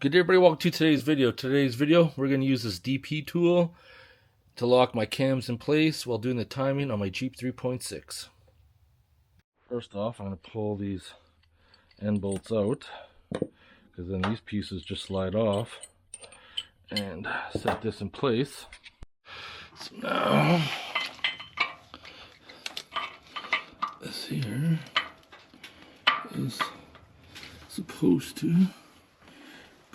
Good day everybody, welcome to today's video. We're going to use this DP tool to lock my cams in place while doing the timing on my Jeep 3.6. First off, I'm going to pull these end bolts out, because then these pieces just slide off, and set this in place. So now, this here is supposed to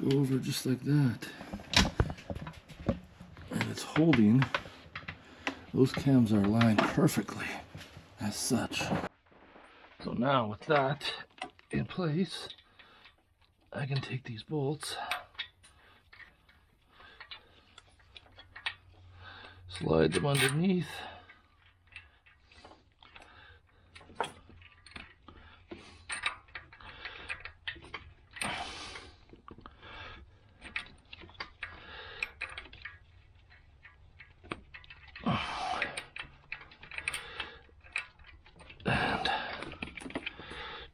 go over just like that, and it's holding. Those cams are aligned perfectly as such. So now with that in place, I can take these bolts, slide them underneath, and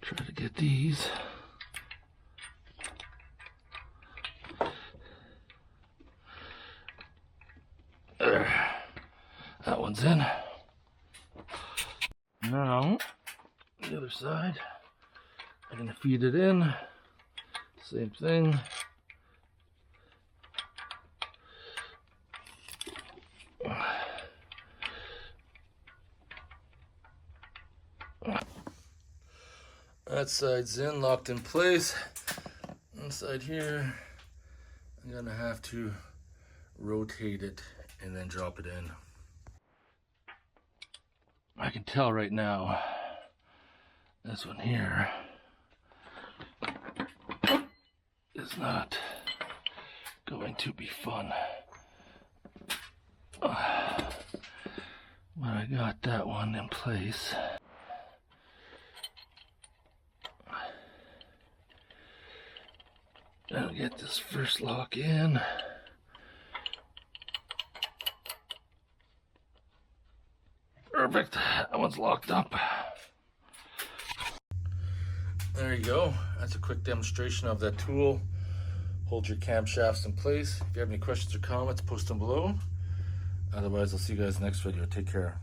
try to get these there. That one's in. Now the other side, I'm gonna feed it in. Same thing. That side's in, locked in place. Inside here, I'm gonna have to rotate it and then drop it in. I can tell right now, this one here is not going to be fun. But I got that one in place. I'll get this first lock in. Perfect. That one's locked up. There you go. That's a quick demonstration of that tool. Hold your camshafts in place. If you have any questions or comments, post them below. Otherwise, I'll see you guys next video. Take care.